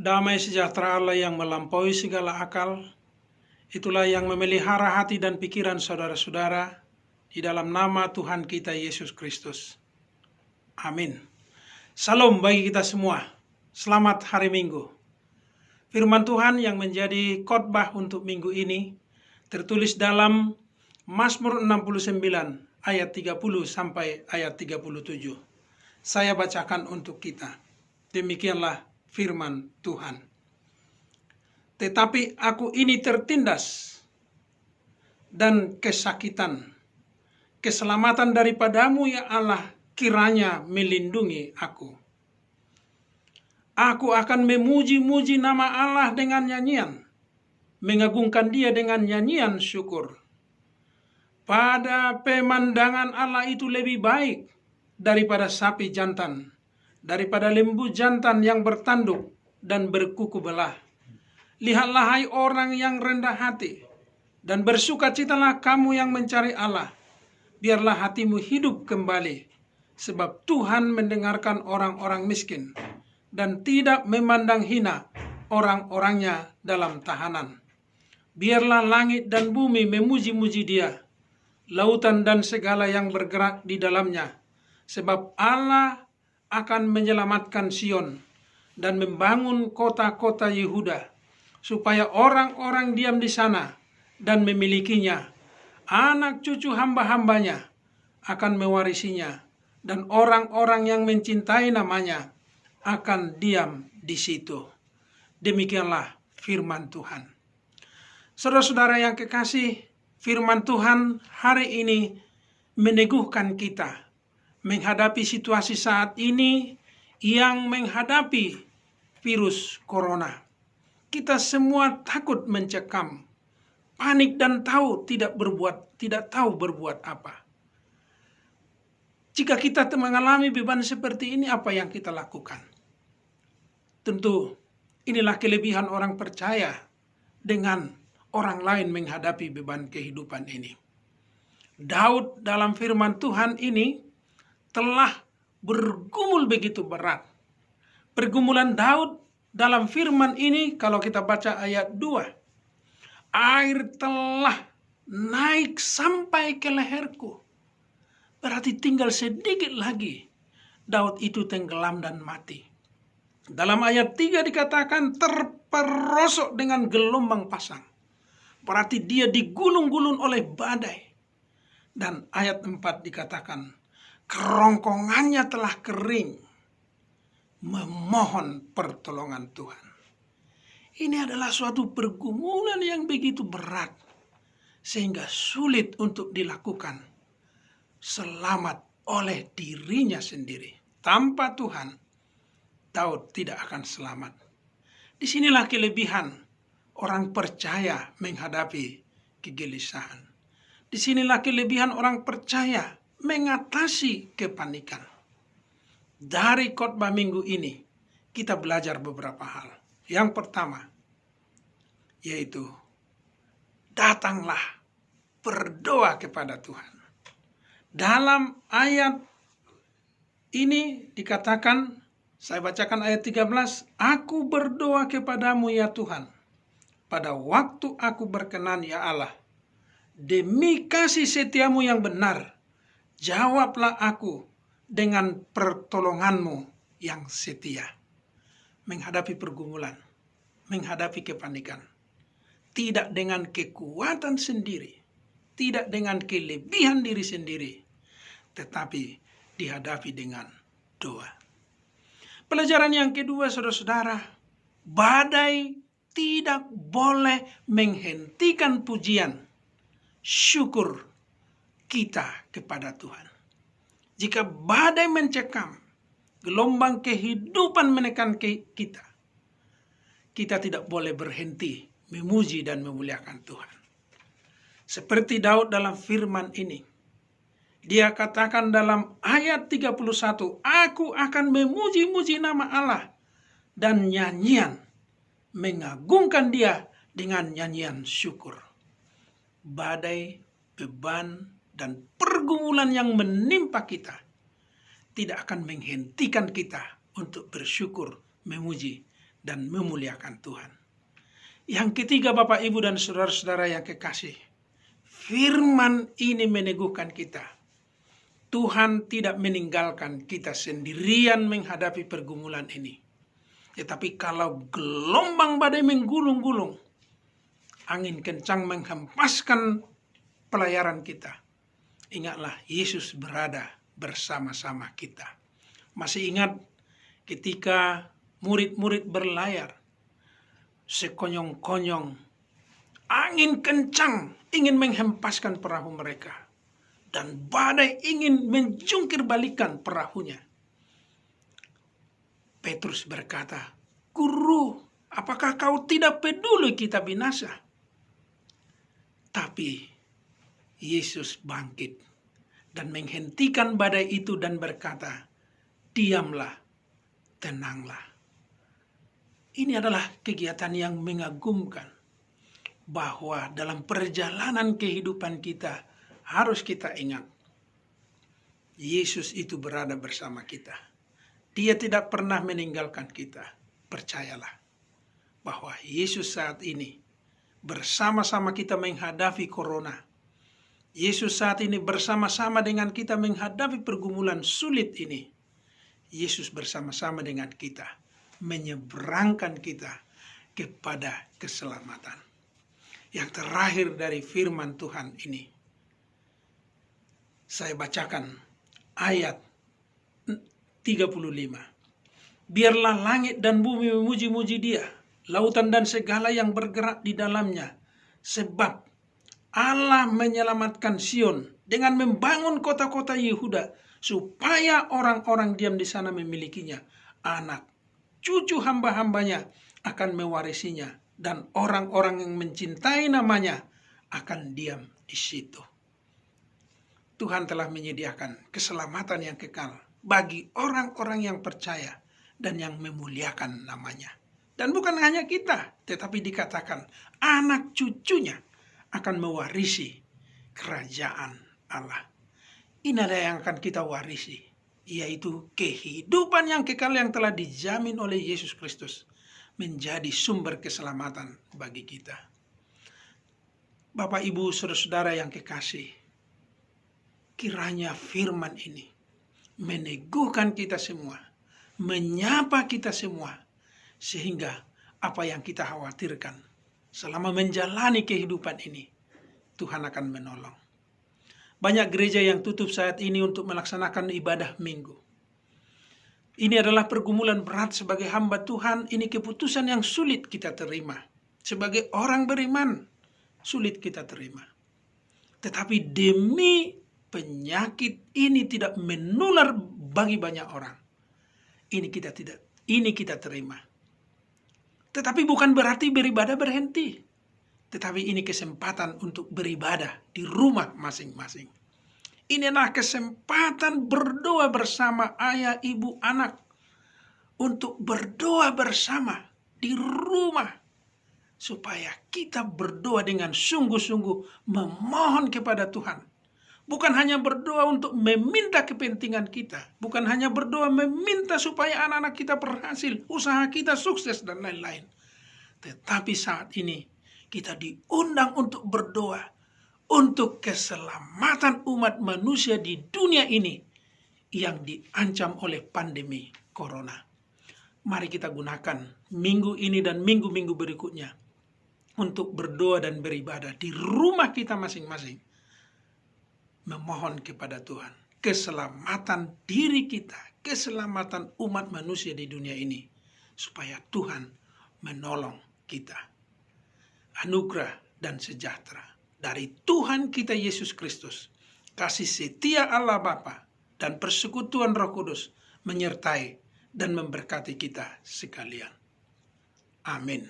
Damai sejahtera Allah yang melampaui segala akal, itulah yang memelihara hati dan pikiran saudara-saudara di dalam nama Tuhan kita Yesus Kristus. Amin. Salam bagi kita semua. Selamat hari Minggu. Firman Tuhan yang menjadi khotbah untuk minggu ini tertulis dalam Mazmur 69 ayat 30 sampai ayat 37. Saya bacakan untuk kita. Demikianlah firman Tuhan. Tetapi aku ini tertindas dan kesakitan. Keselamatan daripadamu ya Allah kiranya melindungi aku. Aku akan memuji-muji nama Allah dengan nyanyian, mengagungkan Dia dengan nyanyian syukur. Pada pemandangan Allah itu lebih baik daripada sapi jantan, daripada lembu jantan yang bertanduk dan berkuku belah. Lihatlah hai orang yang rendah hati, dan bersukacitalah kamu yang mencari Allah. Biarlah hatimu hidup kembali, sebab Tuhan mendengarkan orang-orang miskin, dan tidak memandang hina orang-orangnya dalam tahanan. Biarlah langit dan bumi memuji-muji Dia, lautan dan segala yang bergerak di dalamnya, sebab Allah akan menyelamatkan Sion dan membangun kota-kota Yehuda, supaya orang-orang diam di sana dan memilikinya. Anak cucu hamba-hambanya akan mewarisinya, dan orang-orang yang mencintai namanya akan diam di situ. Demikianlah firman Tuhan. Saudara-saudara yang kekasih, firman Tuhan hari ini meneguhkan kita menghadapi situasi saat ini yang menghadapi virus corona. Kita semua takut mencekam, panik dan tidak tahu berbuat apa. Jika kita mengalami beban seperti ini, apa yang kita lakukan? Tentu inilah kelebihan orang percaya dengan orang lain menghadapi beban kehidupan ini. Daud dalam firman Tuhan ini telah bergumul begitu berat. Pergumulan Daud dalam firman ini, kalau kita baca ayat 2, air telah naik sampai ke leherku. Berarti tinggal sedikit lagi Daud itu tenggelam dan mati. Dalam ayat 3 dikatakan terperosok dengan gelombang pasang. Berarti dia digulung-gulung oleh badai. Dan ayat 4 dikatakan kerongkongannya telah kering, memohon pertolongan Tuhan. Ini adalah suatu pergumulan yang begitu berat, sehingga sulit untuk dilakukan. Selamat oleh dirinya sendiri. Tanpa Tuhan, Daud tidak akan selamat. Disinilah kelebihan orang percaya menghadapi kegelisahan. Disinilah kelebihan orang percaya mengatasi kepanikan. Dari khotbah minggu ini, kita belajar beberapa hal. Yang pertama, yaitu datanglah berdoa kepada Tuhan. Dalam ayat ini dikatakan, saya bacakan ayat 13, aku berdoa kepadamu ya Tuhan, pada waktu aku berkenan ya Allah, demi kasih setiamu yang benar, jawablah aku dengan pertolonganmu yang setia. Menghadapi pergumulan, menghadapi kepanikan, tidak dengan kekuatan sendiri, tidak dengan kelebihan diri sendiri, tetapi dihadapi dengan doa. Pelajaran yang kedua, saudara-saudara, badai tidak boleh menghentikan pujian, syukur kita kepada Tuhan. Jika badai mencekam, gelombang kehidupan menekan kita, kita tidak boleh berhenti memuji dan memuliakan Tuhan. Seperti Daud dalam firman ini, dia katakan dalam ayat 31, aku akan memuji-muji nama Allah dan nyanyian, mengagungkan Dia dengan nyanyian syukur. Badai, beban, dan pergumulan yang menimpa kita tidak akan menghentikan kita untuk bersyukur, memuji, dan memuliakan Tuhan. Yang ketiga, Bapak, Ibu, dan saudara-saudara yang kekasih, firman ini meneguhkan kita. Tuhan tidak meninggalkan kita sendirian menghadapi pergumulan ini. Tetapi kalau gelombang badai menggulung-gulung, angin kencang menghempaskan pelayaran kita, ingatlah Yesus berada bersama-sama kita. Masih ingat ketika murid-murid berlayar, sekonyong-konyong, angin kencang ingin menghempaskan perahu mereka, dan badai ingin menjungkir balikan perahunya. Petrus berkata, "Guru, apakah kau tidak peduli kita binasa?" Tapi Yesus bangkit dan menghentikan badai itu dan berkata, "Diamlah, tenanglah." Ini adalah kegiatan yang mengagumkan, bahwa dalam perjalanan kehidupan kita harus kita ingat, Yesus itu berada bersama kita. Dia tidak pernah meninggalkan kita. Percayalah bahwa Yesus saat ini bersama-sama kita menghadapi corona. Yesus saat ini bersama-sama dengan kita menghadapi pergumulan sulit ini. Yesus bersama-sama dengan kita menyeberangkan kita kepada keselamatan. Yang terakhir dari firman Tuhan ini, saya bacakan ayat 35. Biarlah langit dan bumi memuji-muji Dia, lautan dan segala yang bergerak di dalamnya, sebab Allah menyelamatkan Sion dengan membangun kota-kota Yehuda, supaya orang-orang diam di sana memilikinya. Anak cucu hamba-hambanya akan mewarisinya, dan orang-orang yang mencintai namanya akan diam di situ. Tuhan telah menyediakan keselamatan yang kekal bagi orang-orang yang percaya dan yang memuliakan namanya. Dan bukan hanya kita, tetapi dikatakan anak cucunya akan mewarisi kerajaan Allah. Ini adalah yang akan kita warisi, yaitu kehidupan yang kekal yang telah dijamin oleh Yesus Kristus, menjadi sumber keselamatan bagi kita. Bapak, Ibu, saudara-saudara yang kekasih, kiranya firman ini meneguhkan kita semua, menyapa kita semua, sehingga apa yang kita khawatirkan selama menjalani kehidupan ini, Tuhan akan menolong. Banyak gereja yang tutup saat ini untuk melaksanakan ibadah minggu. Ini adalah pergumulan berat sebagai hamba Tuhan. Ini keputusan yang sulit kita terima. Sebagai orang beriman, sulit kita terima. Tetapi demi penyakit ini tidak menular bagi banyak orang, ini kita terima. Tetapi bukan berarti beribadah berhenti. Tetapi ini kesempatan untuk beribadah di rumah masing-masing. Ini adalah kesempatan berdoa bersama ayah, ibu, anak. Untuk berdoa bersama di rumah. Supaya kita berdoa dengan sungguh-sungguh memohon kepada Tuhan. Bukan hanya berdoa untuk meminta kepentingan kita. Bukan hanya berdoa meminta supaya anak-anak kita berhasil, usaha kita sukses, dan lain-lain. Tetapi saat ini kita diundang untuk berdoa untuk keselamatan umat manusia di dunia ini yang diancam oleh pandemi corona. Mari kita gunakan minggu ini dan minggu-minggu berikutnya untuk berdoa dan beribadah di rumah kita masing-masing. Memohon kepada Tuhan keselamatan diri kita, keselamatan umat manusia di dunia ini, supaya Tuhan menolong kita. Anugerah dan sejahtera dari Tuhan kita Yesus Kristus, kasih setia Allah Bapa, dan persekutuan Roh Kudus menyertai dan memberkati kita sekalian. Amin.